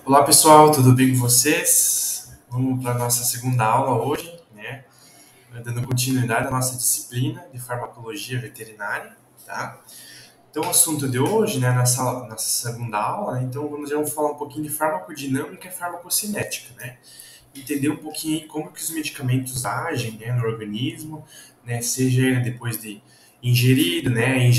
Olá pessoal, tudo bem com vocês? Vamos para a nossa segunda aula hoje, né? Dando continuidade à nossa disciplina de farmacologia veterinária, tá? Então o assunto de hoje, né, nessa segunda aula, né, então vamos falar um pouquinho de farmacodinâmica e farmacocinética, né? Entender um pouquinho aí como que os medicamentos agem, né, no organismo, né? Seja ele depois de ingerido, né,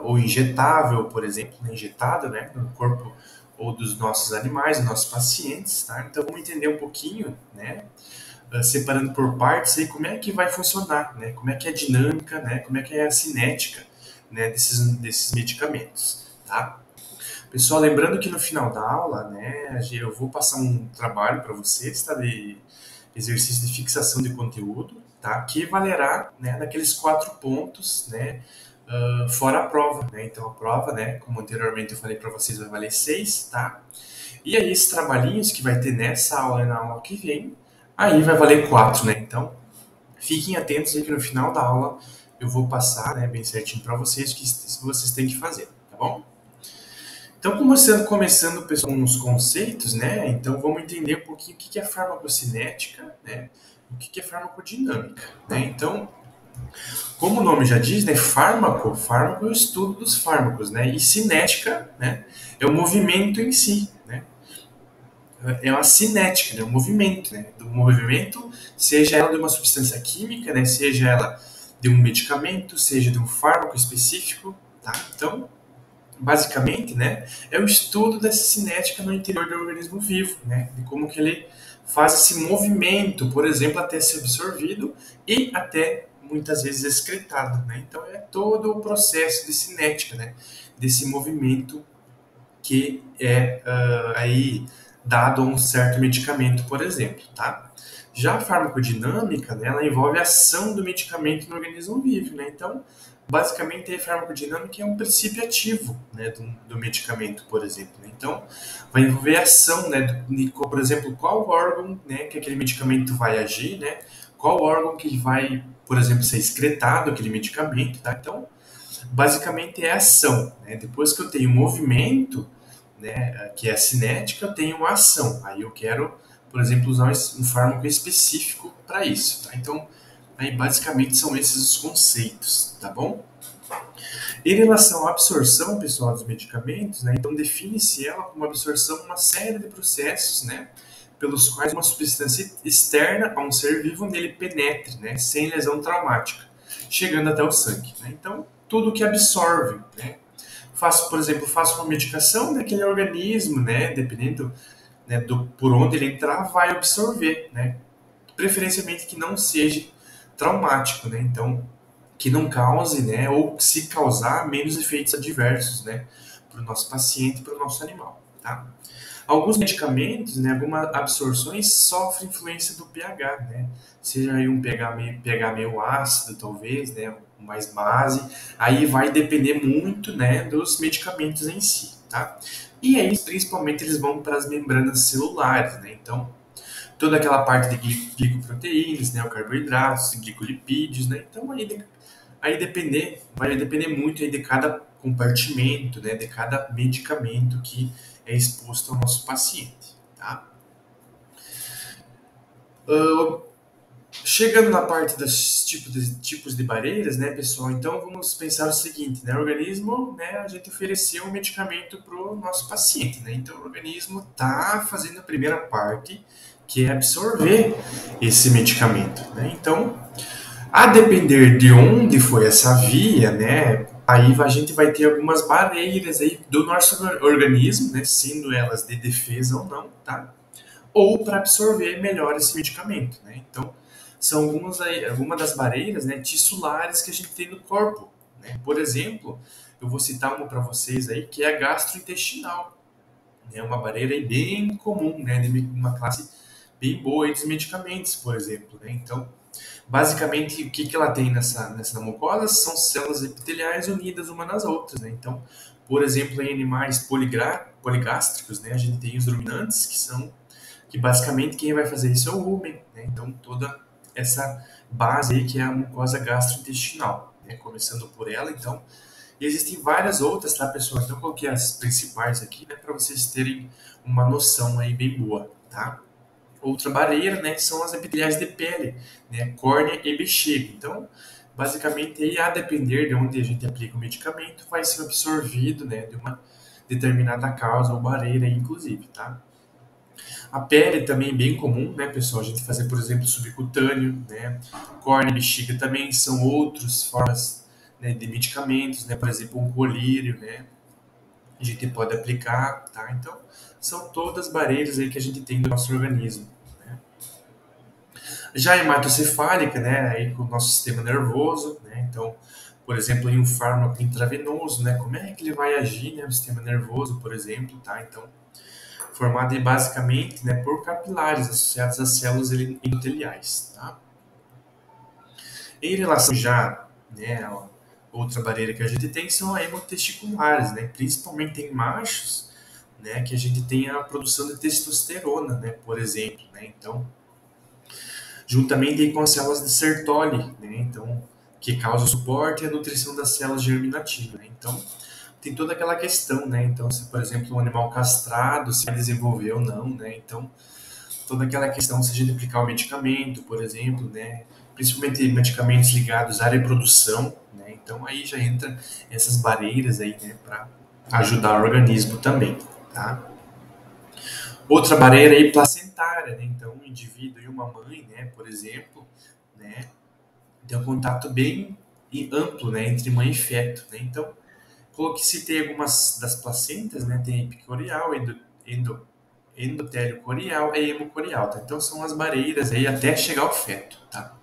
ou injetável, por exemplo, né, injetado, né, no corpo ou dos nossos animais, dos nossos pacientes, tá? Então vamos entender um pouquinho, né, separando por partes aí como é que vai funcionar, né? Como é que é a dinâmica, né? Como é que é a cinética, né, desses medicamentos, tá? Pessoal, lembrando que no final da aula, né, eu vou passar um trabalho para vocês, tá, de exercício de fixação de conteúdo, tá, que valerá, né, naqueles 4 pontos, né, fora a prova, né? Então a prova, né, como anteriormente eu falei para vocês, vai valer 6, tá? E aí esses trabalhinhos que vai ter nessa aula e na aula que vem, aí vai valer 4, né? Então fiquem atentos aí que no final da aula eu vou passar, né, bem certinho para vocês o que vocês têm que fazer, tá bom? Então, começando pessoal, com os conceitos, né? Então, vamos entender um pouquinho o que é farmacocinética, né? O que é farmacodinâmica, né? Então, como o nome já diz, né? Fármaco é o estudo dos fármacos, né? E cinética, né? É o movimento em si, né? É uma cinética, né? Um movimento, né? Do movimento, seja ela de uma substância química, né? Seja ela de um medicamento, seja de um fármaco específico, tá? Então, basicamente, né, é o estudo dessa cinética no interior do organismo vivo, né, de como que ele faz esse movimento, por exemplo, até ser absorvido e até muitas vezes excretado, né? Então é todo o processo de cinética, né, desse movimento que é aí dado a um certo medicamento, por exemplo, tá? Já a farmacodinâmica, né, ela envolve a ação do medicamento no organismo vivo, né? Então, basicamente, a farmacodinâmica é um princípio ativo, né, do medicamento, por exemplo, né? Então, vai envolver a ação, né, por exemplo, qual órgão, né, que aquele medicamento vai agir, né? Qual órgão que vai, por exemplo, ser excretado aquele medicamento, tá? Então, basicamente é a ação, né? Depois que eu tenho movimento, né, que é a cinética, eu tenho uma ação. Aí eu quero, por exemplo, usar um fármaco específico para isso, tá? Então, aí basicamente são esses os conceitos, tá bom? Em relação à absorção, pessoal, dos medicamentos, né, então define-se ela como absorção uma série de processos, né, pelos quais uma substância externa a um ser vivo nele penetre, né, sem lesão traumática, chegando até o sangue, né? Então, tudo que absorve, né? Por exemplo, faço uma medicação daquele organismo, né, dependendo, né, por onde ele entrar, vai absorver, né? Preferencialmente que não seja traumático, né? Então, que não cause, né, ou se causar, menos efeitos adversos, né, para o nosso paciente e para o nosso animal, tá? Alguns medicamentos, né, algumas absorções sofrem influência do pH, né? Seja aí um pH meio ácido, talvez, né, mais base. Aí vai depender muito, né, dos medicamentos em si, tá? E aí, principalmente, eles vão para as membranas celulares, né? Então, toda aquela parte de glicoproteínas, né, o carboidratos, glicolipídios, né? Então, vai depender muito aí de cada compartimento, né, de cada medicamento que é exposto ao nosso paciente, tá? Uh, Chegando na parte dos tipos de barreiras, né, pessoal? Então vamos pensar o seguinte, né? O organismo, né, a gente ofereceu um medicamento para o nosso paciente, né? Então o organismo está fazendo a primeira parte, que é absorver esse medicamento, né? Então, a depender de onde foi essa via, né? Aí a gente vai ter algumas barreiras aí do nosso organismo, né? Sendo elas de defesa ou não, tá? Ou para absorver melhor esse medicamento, né? Então, são algumas das barreiras, né, tissulares que a gente tem no corpo, né? Por exemplo, eu vou citar uma para vocês aí, que é a gastrointestinal. É uma barreira aí bem comum, né? De uma classe bem boa aí dos medicamentos, por exemplo, né? Então, basicamente, o que ela tem nessa mucosa são células epiteliais unidas umas nas outras, né? Então, por exemplo, em animais poligástricos, né, a gente tem os ruminantes, que basicamente quem vai fazer isso é o rumen, né? Então, toda essa base aí que é a mucosa gastrointestinal, né? Começando por ela, então, E existem várias outras, tá, pessoal? Então eu coloquei as principais aqui, né, para vocês terem uma noção aí bem boa, tá? Outra barreira, né, são as epiteliais de pele, né, córnea e bexiga. Então, basicamente, aí, a depender de onde a gente aplica o medicamento, vai ser absorvido, né, de uma determinada causa ou barreira, inclusive, tá? A pele também é bem comum, né, pessoal? A gente fazer, por exemplo, subcutâneo, né? Córnea e bexiga também são outras formas, né, de medicamentos, né? Por exemplo, um colírio, né? A gente pode aplicar, tá? Então, são todas barreiras aí que a gente tem no nosso organismo, né? Já a hematocefálica, né? Aí com o nosso sistema nervoso, né? Então, por exemplo, em um fármaco intravenoso, né? Como é que ele vai agir, né? No sistema nervoso, por exemplo, tá? Então, formada basicamente, né, por capilares associados às células endoteliais. Tá? Em relação já, né, a outra barreira que a gente tem são as hemotesticulares, né, principalmente em machos, né, que a gente tem a produção de testosterona, né, por exemplo. Né, então, juntamente com as células de Sertoli, né, então, que causam o suporte e a nutrição das células germinativas. Né, então, tem toda aquela questão, né? Então, se, por exemplo, um animal castrado, se vai desenvolver ou não, né? Então, toda aquela questão se a gente aplicar o medicamento, por exemplo, né? Principalmente medicamentos ligados à reprodução, né? Então aí já entra essas barreiras aí, né? Para ajudar o organismo também, tá? Outra barreira aí placentária, né? Então um indivíduo e uma mãe, né? Por exemplo, né? Tem um contato bem amplo, né? Entre mãe e feto, né? Então citei algumas das placentas, né? Tem epicorial, endotélio corial e hemocorial, tá? Então são as barreiras aí até chegar ao feto, tá?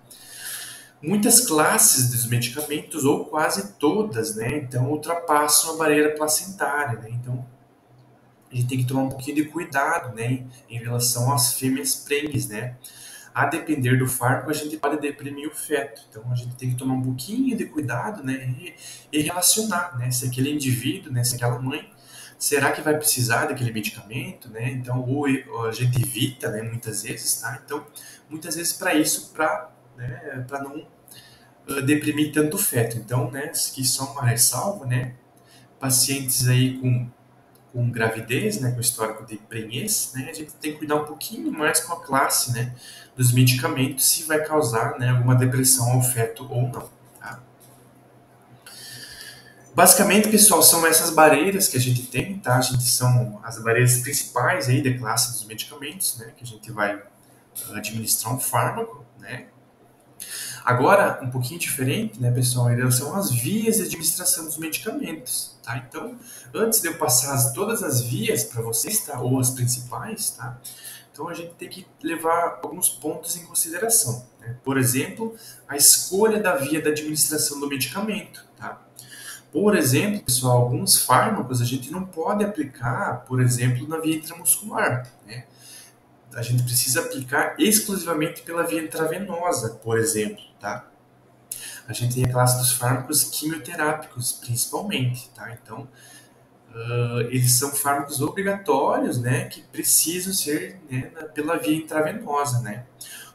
Muitas classes dos medicamentos, ou quase todas, né? Então ultrapassam a barreira placentária, né? Então a gente tem que tomar um pouquinho de cuidado, né? Em relação às fêmeas prenhes, né? A depender do fármaco, a gente pode deprimir o feto. Então, a gente tem que tomar um pouquinho de cuidado, né? E relacionar, né? Se aquele indivíduo, né? Se aquela mãe, será que vai precisar daquele medicamento, né? Então, ou a gente evita, né? Muitas vezes, tá? Então, muitas vezes para isso, para não deprimir tanto o feto. Então, né? Que só uma ressalva, né? Pacientes aí com gravidez, né, com histórico de prenhez, né, a gente tem que cuidar um pouquinho mais com a classe, né, dos medicamentos, se vai causar, né, alguma depressão ao feto ou não. Tá? Basicamente, pessoal, são essas barreiras que a gente tem, tá? A gente são as barreiras principais aí da classe dos medicamentos, né, que a gente vai administrar um fármaco, né? Agora, um pouquinho diferente, né, pessoal, em relação às vias de administração dos medicamentos, tá? Então, antes de eu passar todas as vias para vocês, tá? Ou as principais, tá? Então, a gente tem que levar alguns pontos em consideração, né? Por exemplo, a escolha da via da administração do medicamento, tá? Por exemplo, pessoal, alguns fármacos a gente não pode aplicar, por exemplo, na via intramuscular, né? A gente precisa aplicar exclusivamente pela via intravenosa, por exemplo, tá? A gente tem a classe dos fármacos quimioterápicos, principalmente, tá? Então, eles são fármacos obrigatórios, né, que precisam ser, né, pela via intravenosa, né?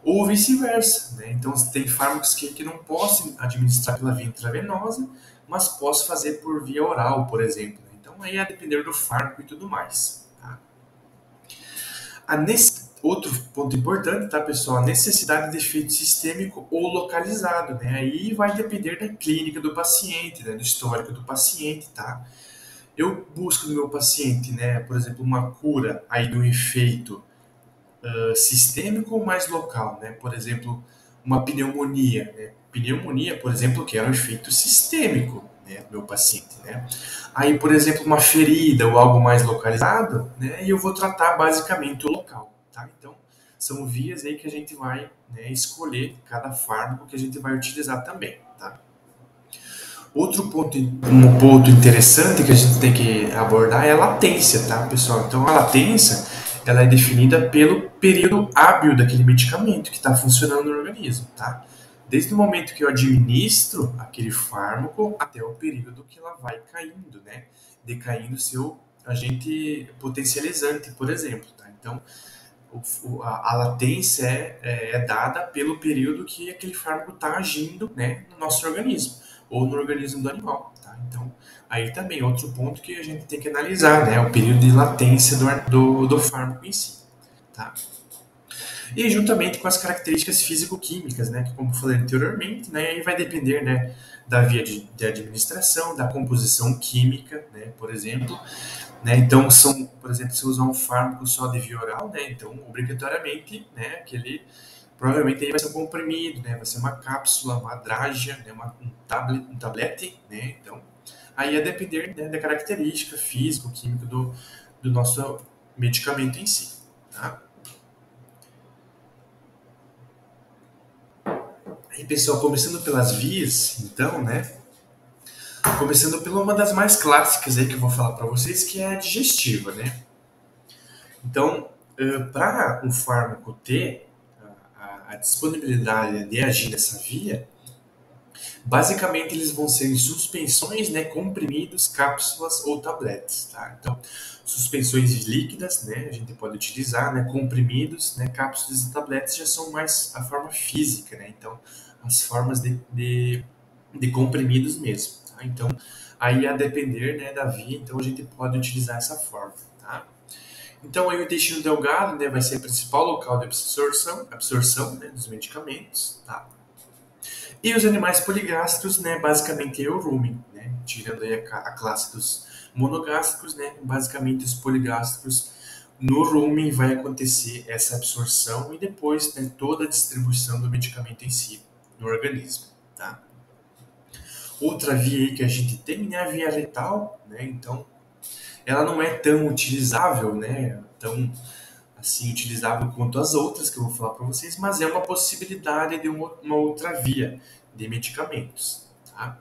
Ou vice-versa, né? Então, tem fármacos que não posso administrar pela via intravenosa, mas posso fazer por via oral, por exemplo. Né? Então, aí a depender do fármaco e tudo mais, tá? Outro ponto importante, tá, pessoal? A necessidade de efeito sistêmico ou localizado, né? Aí vai depender da clínica do paciente, né? Do histórico do paciente, tá? Eu busco no meu paciente, né, por exemplo, uma cura aí do efeito sistêmico ou mais local, né? Por exemplo, uma pneumonia, né? Pneumonia, por exemplo, que é um efeito sistêmico, né, do meu paciente, né? Aí, por exemplo, uma ferida ou algo mais localizado, né? E eu vou tratar basicamente o local, tá? Então, são vias aí que a gente vai, né, escolher cada fármaco que a gente vai utilizar também, tá? Um ponto interessante que a gente tem que abordar é a latência, tá, pessoal? Então, a latência, ela é definida pelo período hábil daquele medicamento que está funcionando no organismo, tá? Desde o momento que eu administro aquele fármaco até o período que ela vai caindo, né? Decaindo seu agente potencializante, por exemplo, tá? Então, a latência é dada pelo período que aquele fármaco está agindo, né, no nosso organismo ou no organismo do animal. Tá? Então, aí também outro ponto que a gente tem que analisar, né? O período de latência do fármaco em si, tá? E juntamente com as características físico-químicas, né? Que como eu falei anteriormente, né? Aí vai depender, né? Da via de administração, da composição química, né? Por exemplo, né? Então, por exemplo, se usar um fármaco só de via oral, né? Então, obrigatoriamente, né? Aquele provavelmente aí vai ser um comprimido, né? Vai ser uma cápsula, uma drágia, né? Um tablete, né? Então, aí a depender, né, da característica físico-química do nosso medicamento em si, tá? Aí, pessoal, começando pelas vias, então, né? Começando pela uma das mais clássicas aí que eu vou falar para vocês, que é a digestiva, né? Então, para um fármaco ter a disponibilidade de agir nessa via, basicamente eles vão ser em suspensões, né, comprimidos, cápsulas ou tabletes, tá? Então, suspensões líquidas, né, a gente pode utilizar, né, comprimidos, né, cápsulas e tabletes já são mais a forma física, né? Então, as formas de comprimidos mesmo, tá? Então, aí a depender, né, da via, então a gente pode utilizar essa forma, tá? Então, aí o intestino delgado, né, vai ser o principal local de absorção, né, dos medicamentos, tá? E os animais poligástricos, né, basicamente é o rumen, né, tirando aí a classe dos monogástricos, né, basicamente os poligástricos no rumen vai acontecer essa absorção e depois, né, toda a distribuição do medicamento em si no organismo, tá? Outra via aí que a gente tem, né, a via retal, né, então ela não é tão utilizável, né, tão assim utilizável quanto as outras que eu vou falar para vocês, mas é uma possibilidade de uma outra via de medicamentos, tá?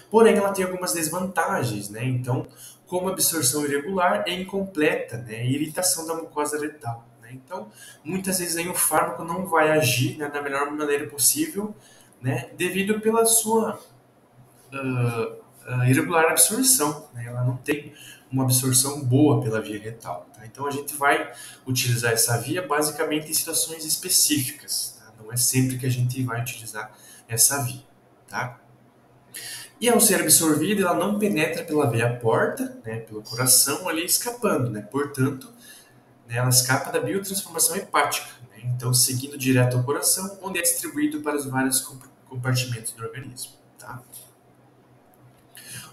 Porém, ela tem algumas desvantagens, né? Então, como absorção irregular e incompleta, né? E irritação da mucosa retal, né? Então, muitas vezes aí o fármaco não vai agir, né, da melhor maneira possível, né? Devido pela sua irregular absorção, né? Ela não tem uma absorção boa pela via retal, tá? Então a gente vai utilizar essa via basicamente em situações específicas, tá? Não é sempre que a gente vai utilizar essa via, tá? E ao ser absorvida, ela não penetra pela veia porta, né, pelo coração ali escapando, né? Portanto, né, ela escapa da biotransformação hepática, né? Então seguindo direto ao coração, onde é distribuído para os vários compartimentos do organismo, tá?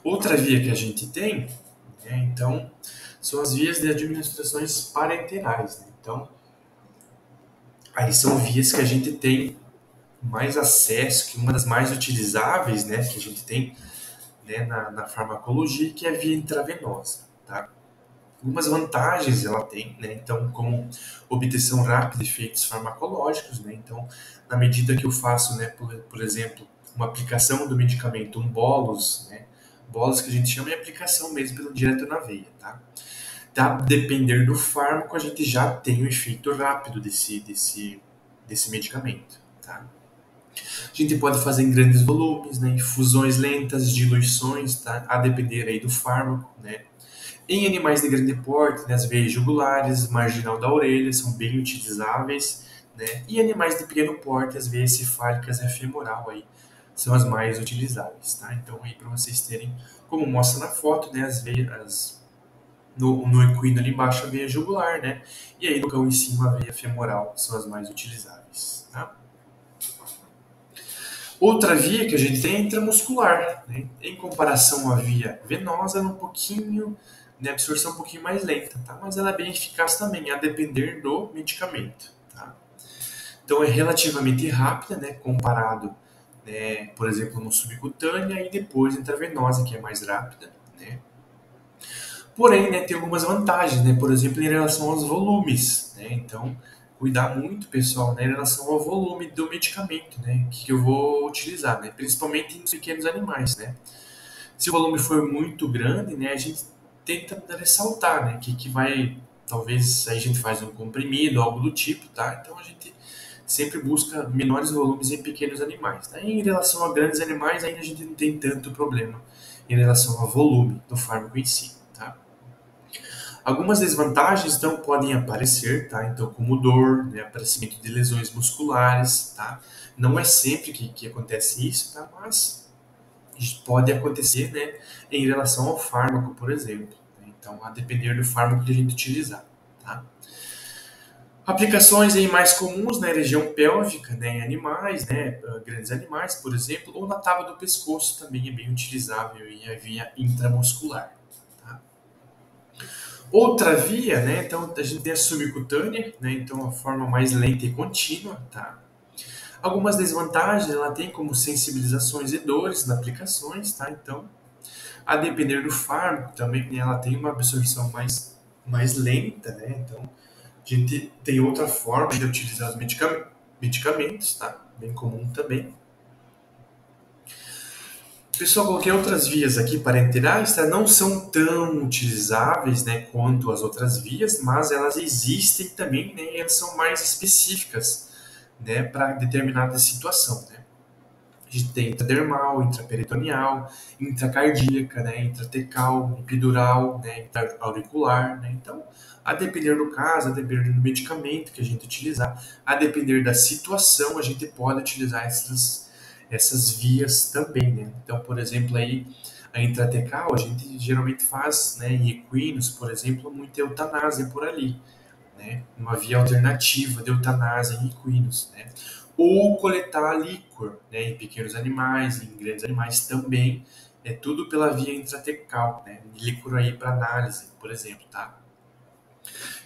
Outra via que a gente tem, né, então, são as vias de administrações parenterais, né? Então, aí são vias que a gente tem mais acesso, que uma das mais utilizáveis, né, que a gente tem, né, na farmacologia, que é a via intravenosa, tá? Algumas vantagens ela tem, né? Então, como obtenção rápida de efeitos farmacológicos, né? Então, na medida que eu faço, né, por exemplo, uma aplicação do medicamento, um bolus, né? Bolus que a gente chama de aplicação mesmo pelo direto na veia, tá? A depender do fármaco, a gente já tem o efeito rápido desse medicamento, tá? A gente pode fazer em grandes volumes, né? Infusões lentas, diluições, tá? A depender aí do fármaco, né? Em animais de grande porte, né, as veias jugulares, marginal da orelha são bem utilizáveis, né? E animais de pequeno porte, as veias cefálicas e a femoral aí são as mais utilizáveis, tá? Então aí para vocês terem, como mostra na foto, né, as veias no equino ali embaixo a veia jugular, né? E aí no cão em cima a veia femoral são as mais utilizáveis, tá? Outra via que a gente tem é intramuscular, né? Em comparação à via venosa, ela é um pouquinho, né, absorção um pouquinho mais lenta, tá? Mas ela é bem eficaz também, a depender do medicamento, tá? Então é relativamente rápida, né, comparado, né, por exemplo, no subcutânea e depois intravenosa, que é mais rápida, né? Porém, né, tem algumas vantagens, né? Por exemplo, em relação aos volumes, né? Então, cuidar muito, pessoal, né, em relação ao volume do medicamento, né, que eu vou utilizar, né? Principalmente em pequenos animais, né? Se o volume for muito grande, né, a gente tenta ressaltar, né, que vai, talvez aí a gente faz um comprimido, algo do tipo, tá? Então a gente sempre busca menores volumes em pequenos animais, tá? Em relação a grandes animais, ainda a gente não tem tanto problema em relação ao volume do fármaco em si, tá? Algumas desvantagens então podem aparecer, tá? Então como dor, né, aparecimento de lesões musculares, tá? Não é sempre que acontece isso, tá? Mas pode acontecer, né, em relação ao fármaco, por exemplo. Então, a depender do fármaco que a gente utilizar, tá? Aplicações aí mais comuns na região pélvica, né, em animais, né, grandes animais, por exemplo, ou na tábua do pescoço também é bem utilizável em a via intramuscular. Tá? Outra via, né, então a gente tem a subcutânea, né, então a forma mais lenta e contínua, tá? Algumas desvantagens ela tem como sensibilizações e dores nas aplicações, tá? Então, a depender do fármaco também, né, ela tem uma absorção mais lenta, né? Então, a gente tem outra forma de utilizar os medicamentos, tá? Bem comum também. Pessoal, coloquei outras vias aqui parenterais, tá? Não são tão utilizáveis, né, quanto as outras vias, mas elas existem também, né? E elas são mais específicas, né, para determinada situação, né? A gente tem intradermal, intraperitoneal, intracardíaca, né, intratecal, epidural, né, intra-auricular, né? Então, a depender do caso, a depender do medicamento que a gente utilizar, a depender da situação, a gente pode utilizar essas vias também, né? Então, por exemplo, aí a intratecal, a gente geralmente faz, né, em equinos, por exemplo, muita eutanásia por ali, né? Uma via alternativa de eutanásia em equinos, né? Ou coletar líquor, né, em pequenos animais, em grandes animais também, é tudo pela via intratecal, né? Líquor aí para análise, por exemplo, tá?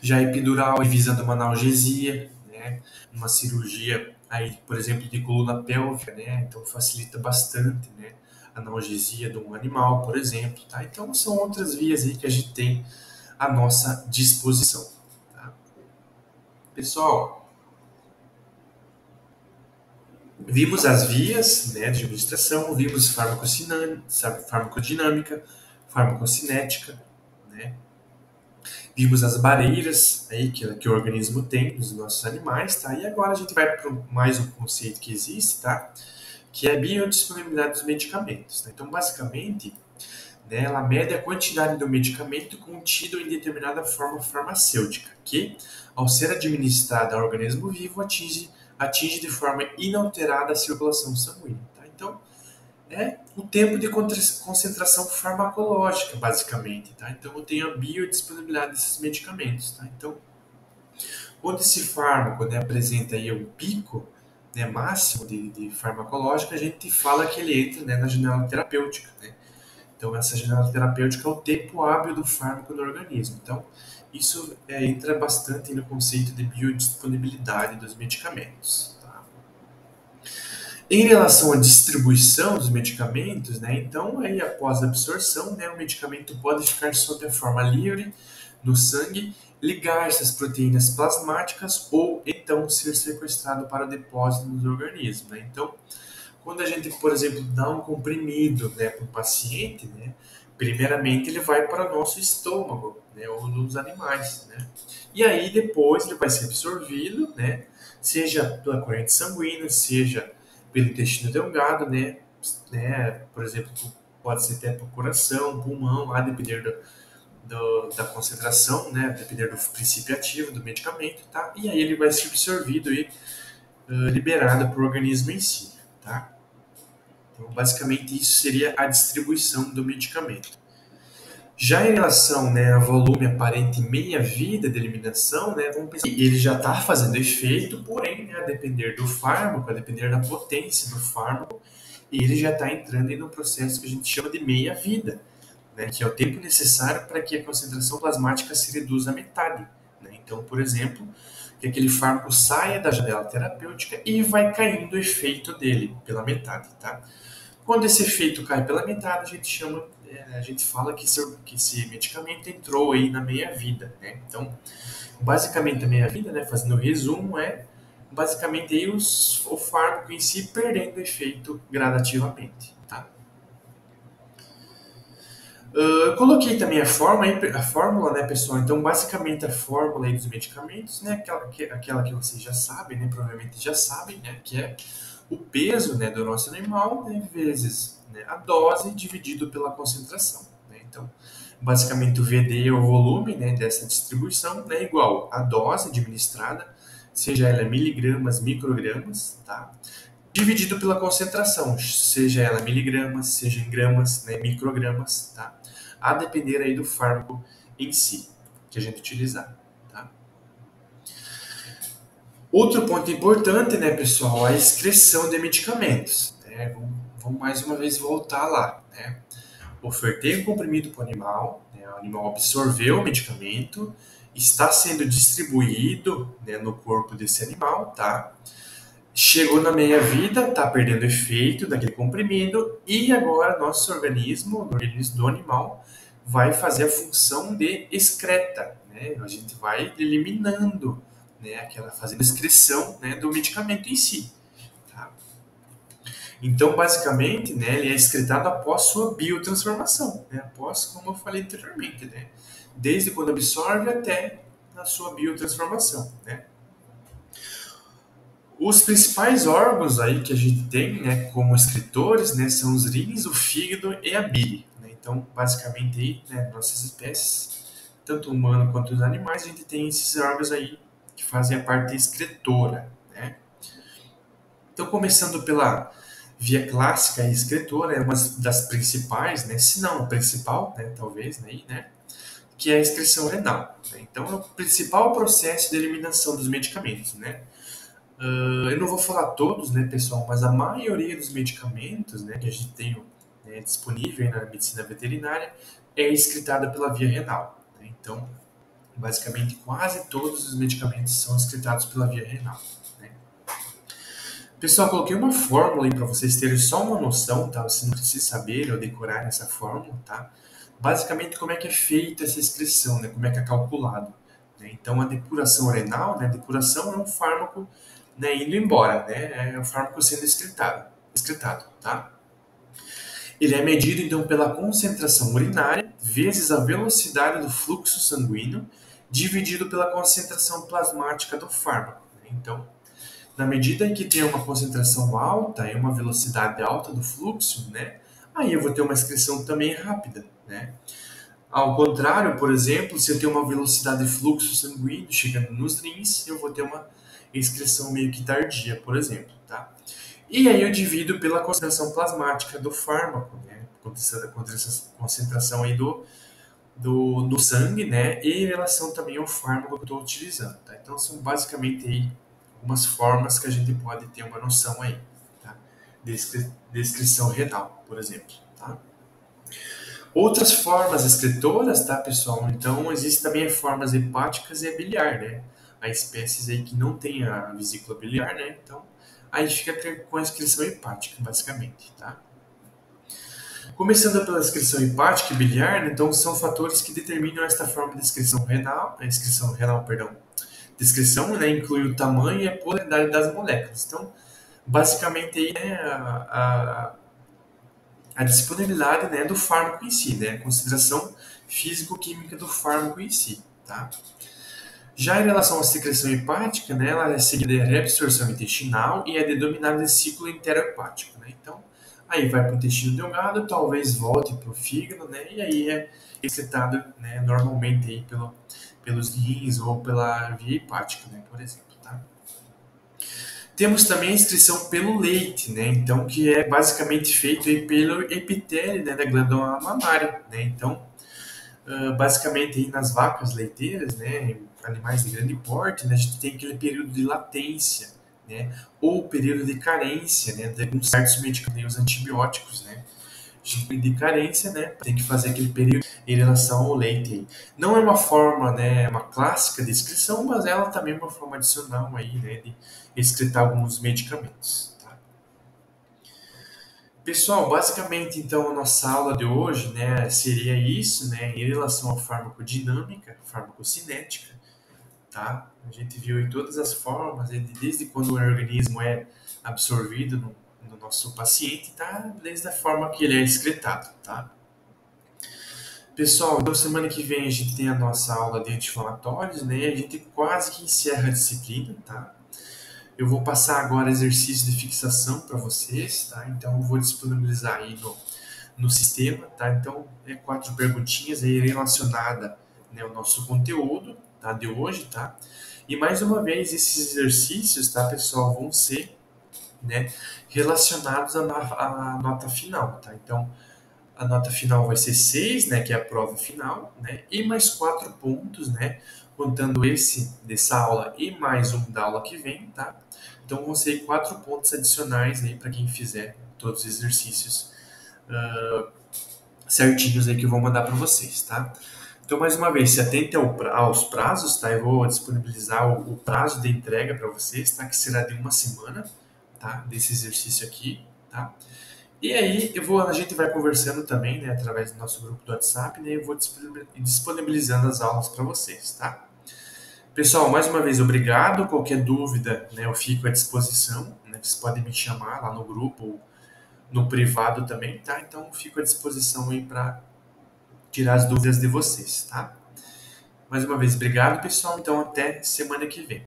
Já a epidural visando uma analgesia, né? Uma cirurgia aí, por exemplo, de coluna pélvica, né? Então facilita bastante, né? A analgesia de um animal, por exemplo, tá? Então são outras vias aí que a gente tem à nossa disposição, tá? Pessoal, vimos as vias, né, de administração, vimos farmacodinâmica, farmacocinética, né? Vimos as barreiras aí que o organismo tem nos nossos animais, tá? E agora a gente vai para mais um conceito que existe, tá? Que é a biodisponibilidade dos medicamentos, tá? Então, basicamente, né, ela mede a quantidade do medicamento contido em determinada forma farmacêutica, que, ao ser administrada ao organismo vivo, atinge de forma inalterada a circulação sanguínea, tá? Então, é o tempo de concentração farmacológica, basicamente, tá? Então, eu tenho a biodisponibilidade desses medicamentos, tá? Então, quando esse fármaco, né, apresenta aí um pico, né, máximo de farmacológico, a gente fala que ele entra, né, na janela terapêutica, né? Então, essa janela terapêutica é o tempo hábil do fármaco no organismo. Então, isso entra bastante no conceito de biodisponibilidade dos medicamentos, tá? Em relação à distribuição dos medicamentos, né, então, aí, após a absorção, né, o medicamento pode ficar sob a forma livre no sangue, ligar-se às proteínas plasmáticas ou então ser sequestrado para o depósito nos organismos, né? Então, quando a gente, por exemplo, dá um comprimido, né, para o paciente, né, primeiramente ele vai para o nosso estômago, né, ou nos animais, né? E aí depois ele vai ser absorvido, né, seja pela corrente sanguínea, seja pelo intestino delgado, né, por exemplo, pode ser até por coração, pulmão, a depender da concentração, né, a depender do princípio ativo do medicamento, tá? E aí ele vai ser absorvido e liberado para o organismo em si, tá? Então, basicamente, isso seria a distribuição do medicamento. Já em relação, né, a volume aparente e meia-vida de eliminação, né, vamos pensar que ele já está fazendo efeito, porém, né, a depender do fármaco, a depender da potência do fármaco, ele já está entrando em um processo que a gente chama de meia-vida, né, que é o tempo necessário para que a concentração plasmática se reduza à metade, né? Então, por exemplo, que aquele fármaco saia da janela terapêutica e vai caindo o efeito dele pela metade, tá? Quando esse efeito cai pela metade, a gente fala que esse medicamento entrou aí na meia-vida, né? Então, basicamente a meia-vida, né, fazendo o resumo, é basicamente aí o fármaco em si perdendo efeito gradativamente, tá? Eu coloquei também a fórmula, né, pessoal? Então, basicamente, a fórmula aí dos medicamentos, né, aquela que vocês já sabem, né, provavelmente já sabem, né, que é o peso, né, do nosso animal, né, vezes, né, a dose dividido pela concentração, né? Então, basicamente, o VD é o volume, né, dessa distribuição, né, igual a dose administrada, seja ela miligramas, microgramas, tá? dividido pela concentração, seja ela miligramas, seja em gramas, né, microgramas, tá? A depender aí do fármaco em si que a gente utilizar, tá? Outro ponto importante, né, pessoal, a excreção de medicamentos, né? Vamos mais uma vez voltar lá, né? Ofertei um comprimido para o animal, né? O animal absorveu o medicamento, está sendo distribuído, né, no corpo desse animal, tá? Chegou na meia-vida, está perdendo efeito daquele comprimido e agora nosso organismo, o organismo do animal, vai fazer a função de excreta, né? A gente vai eliminando, né, aquela fazendo excreção, né, do medicamento em si, tá? Então, basicamente, né, ele é excretado após sua biotransformação, né? Após, como eu falei anteriormente, né? Desde quando absorve até a sua biotransformação, né? Os principais órgãos aí que a gente tem, né, como escritores, né, são os rins, o fígado e a bile, né? Então, basicamente aí, né, nossas espécies, tanto humano quanto os animais, a gente tem esses órgãos aí que fazem a parte excretora, né? Então, começando pela via clássica e excretora, é uma das principais, né, se não a principal, né, talvez, né, que é a excreção renal, né? Então, é o principal processo de eliminação dos medicamentos, né? Eu não vou falar todos, né, pessoal, mas a maioria dos medicamentos, né, que a gente tem, né, disponível na medicina veterinária é excretada pela via renal, né? Então, basicamente, quase todos os medicamentos são excretados pela via renal, né? Pessoal, coloquei uma fórmula aí para vocês terem só uma noção, tá? Você não precisa saber ou decorar essa fórmula, tá? Basicamente, como é que é feita essa excreção, né? Como é que é calculado, né? Então, a depuração renal, né? A depuração é um fármaco, né, indo embora, né? É um fármaco sendo excretado, tá? Ele é medido, então, pela concentração urinária vezes a velocidade do fluxo sanguíneo dividido pela concentração plasmática do fármaco, né? Então, na medida em que tem uma concentração alta e uma velocidade alta do fluxo, né, aí eu vou ter uma excreção também rápida, né? Ao contrário, por exemplo, se eu tenho uma velocidade de fluxo sanguíneo chegando nos rins, eu vou ter uma excreção meio que tardia, por exemplo, tá? E aí eu divido pela concentração plasmática do fármaco, né? Concentração aí do sangue, né? E em relação também ao fármaco que eu estou utilizando, tá? Então são basicamente aí umas formas que a gente pode ter uma noção aí, tá? Descrição renal, por exemplo, tá? Outras formas excretoras, tá, pessoal? Então, existem também formas hepáticas e a biliar, né? Há espécies aí que não têm a vesícula biliar, né? Então, aí fica com a excreção hepática, basicamente, tá? Começando pela excreção hepática e biliar, né? Então, são fatores que determinam esta forma de excreção renal, perdão. Descrição, né, inclui o tamanho e a polaridade das moléculas. Então, basicamente, aí, né, a disponibilidade, né, do fármaco em si, né, a concentração físico-química do fármaco em si, tá? Já em relação à secreção hepática, né, ela é seguida de reabsorção intestinal e é denominada de ciclo enterohepático, né? Então, aí vai para o intestino delgado, talvez volte para o fígado, né, e aí é excretado, né, normalmente aí pelos rins ou pela via hepática, né, por exemplo, tá? Temos também a excreção pelo leite, né? Então, que é basicamente feito aí pelo epitélio, né, da glândula mamária, né? Então, basicamente aí nas vacas leiteiras, né, animais de grande porte, né, a gente tem aquele período de latência, né, ou período de carência, né, de alguns certos medicamentos antibióticos, né, de carência, né, tem que fazer aquele período em relação ao leite aí. Não é uma forma, né, uma clássica de excreção, mas ela também é uma forma adicional aí, né, de excretar alguns medicamentos, tá? Pessoal, basicamente, então, a nossa aula de hoje, né, seria isso, né, em relação à farmacodinâmica, farmacocinética, tá? A gente viu em todas as formas, desde quando o organismo é absorvido no nosso paciente, tá? Desde a forma que ele é excretado, tá? Pessoal, então semana que vem a gente tem a nossa aula de anti-inflamatórios, né? A gente quase que encerra a disciplina, tá? Eu vou passar agora exercício de fixação para vocês, tá? Então eu vou disponibilizar aí no sistema, tá? Então é 4 perguntinhas aí relacionadas, né, ao nosso conteúdo, tá? De hoje, tá? E mais uma vez esses exercícios, tá, pessoal, vão ser né, relacionados à nota final, tá? Então, a nota final vai ser 6, né, que é a prova final, né, e mais 4 pontos, né, contando esse dessa aula e mais um da aula que vem, tá? Então vão ser 4 pontos adicionais aí para quem fizer todos os exercícios certinhos aí que eu vou mandar para vocês, tá? Então, mais uma vez, se atente aos prazos, tá? Eu vou disponibilizar o prazo de entrega para vocês, tá? Que será de uma semana, tá? Desse exercício aqui, tá? E aí a gente vai conversando também, né, através do nosso grupo do WhatsApp, né, eu vou disponibilizando as aulas para vocês, tá? Pessoal, mais uma vez, obrigado. Qualquer dúvida, né, eu fico à disposição, né, vocês podem me chamar lá no grupo, ou no privado também, tá? Então, eu fico à disposição aí para tirar as dúvidas de vocês, tá? Mais uma vez, obrigado, pessoal. Então, até semana que vem.